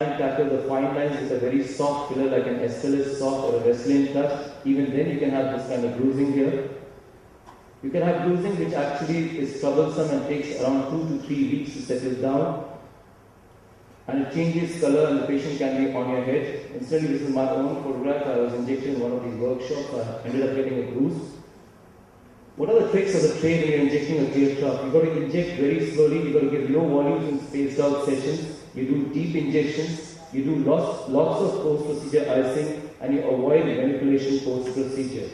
and tackle the fine lines with a very soft filler like an Estelis soft or a Wesleyan touch, even then you can have this kind of bruising here. You can have bruising which actually is troublesome and takes around 2 to 3 weeks to settle down. And it changes color and the patient can be on your head. Incidentally, this is my own photograph. I was injected in one of these workshops. I ended up getting a bruise. What are the tricks of the trade when you're injecting a tear trough? You've got to inject very slowly. You've got to give low volumes in spaced out sessions. You do deep injections. You do lots of post-procedure icing, and you avoid manipulation post-procedure.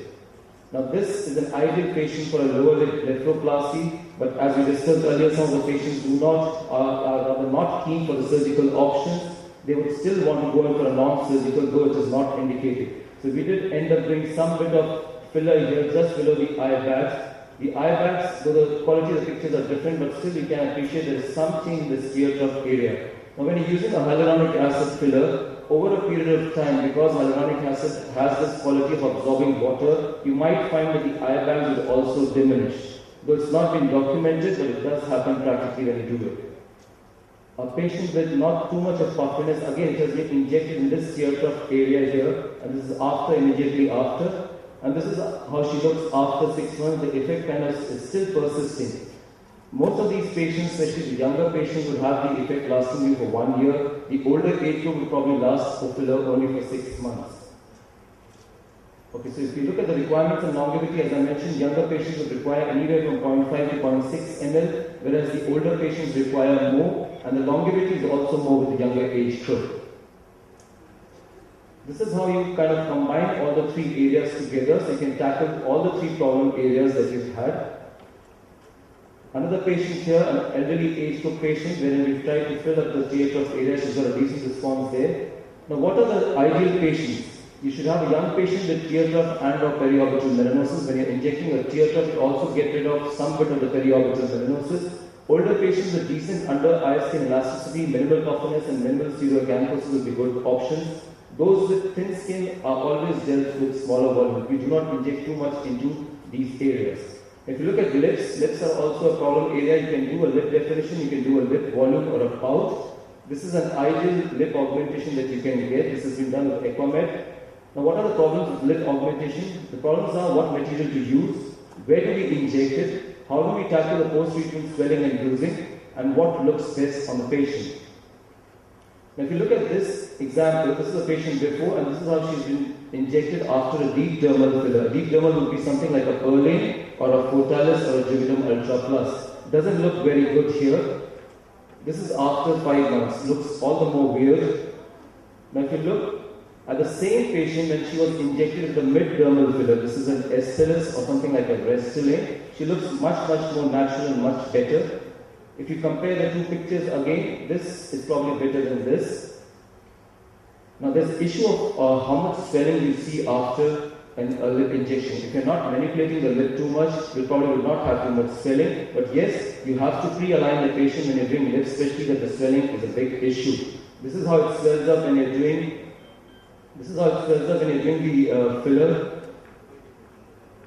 Now this is an ideal patient for a lower lip blepharoplasty, but as we discussed earlier, some of the patients are not keen for the surgical options. They would still want to go in for a non-surgical, though it is not indicated. So we did end up doing some bit of filler here just below the eye bags. The eye bags, though the quality of the pictures are different, but still you can appreciate there is some change in this tear trough area. Now when you're using a hyaluronic acid filler, over a period of time, because hyaluronic acid has this quality of absorbing water, you might find that the eye bags will also diminish. Though it's not been documented, but it does happen practically when you do it. A patient with not too much of puffiness, again it has been injected in this tear trough area here, and this is after, immediately after. And this is how she looks after 6 months. The effect kind of is still persisting. Most of these patients, especially the younger patients, would have the effect lasting you for 1 year. The older age group will probably last for filler only for 6 months. Okay, so if you look at the requirements and longevity, as I mentioned, younger patients would require anywhere from 0.5 to 0.6 ml, whereas the older patients require more, and the longevity is also more with the younger age group. This is how you kind of combine all the 3 areas together, so you can tackle all the 3 problem areas that you've had. Another patient here, an elderly age group patient, wherein we've tried to fill up the tear trough area. She's got a decent response there. Now, what are the ideal patients? You should have a young patient with tear trough and or periorbital melanosis. When you're injecting a tear trough, you also get rid of some bit of the periorbital melanosis. Older patients with decent under-eye skin elasticity, minimal puffiness, and minimal pseudoacanthosis will be good options. Those with thin skin are always dealt with smaller volume. We do not inject too much into these areas. If you look at lips, lips are also a problem area. You can do a lip definition, you can do a lip volume or a pout. This is an ideal lip augmentation that you can get. This has been done with Equamed. Now, what are the problems with lip augmentation? The problems are what material to use, where do we inject it, how do we tackle the post-treatment swelling and bruising, and what looks best on the patient. Now, if you look at this example, this is a patient before, and this is how she's been injected after a deep dermal filler. A deep dermal would be something like a Perlane or a Fortalis or a Juvederm Ultra Plus. Doesn't look very good here. This is after 5 months. Looks all the more weird. Now, if you look at the same patient when she was injected with the mid-dermal filler, this is an Estelis or something like a Restylane. She looks much more natural and much better. If you compare the 2 pictures again, this is probably better than this. Now there's the issue of how much swelling you see after a lip injection. If you're not manipulating the lip too much, you probably will not have too much swelling. But yes, you have to pre-align the patient when you're doing lips, especially that the swelling is a big issue. This is how it swells up when you're doing. This is how it swells up when you're doing the filler.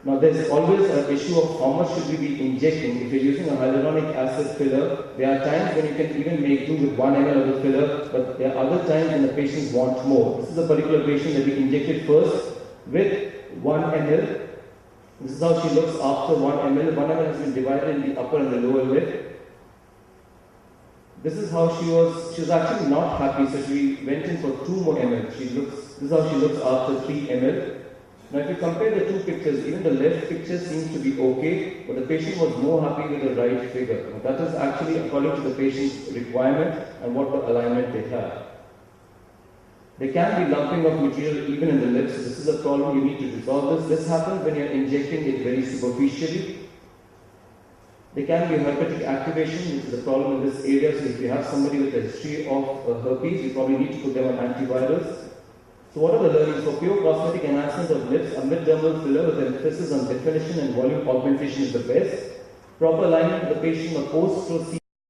Now there's always an issue of how much should we be injecting. If you're using a hyaluronic acid filler, there are times when you can even make do with 1 ml of the filler, but there are other times when the patients want more. This is a particular patient that we injected first with 1 ml. This is how she looks after 1 ml. 1 ml has been divided in the upper and the lower lip. This is how she was actually not happy, so she went in for 2 more ml. This is how she looks after 3 ml. Now if you compare the 2 pictures, even the left picture seems to be okay, but the patient was more happy with the right figure. Now, that is actually according to the patient's requirement and what the alignment they have. There can be lumping of material even in the lips. This is a problem, you need to resolve this. This happens when you're injecting it very superficially. There can be herpetic activation, which is a problem in this area. So if you have somebody with a history of herpes, you probably need to put them on antivirals. So what are the learnings? For pure cosmetic enhancement of lips, a mid-dermal filler with emphasis on definition and volume augmentation is the best. Proper alignment of the patient or post-procedure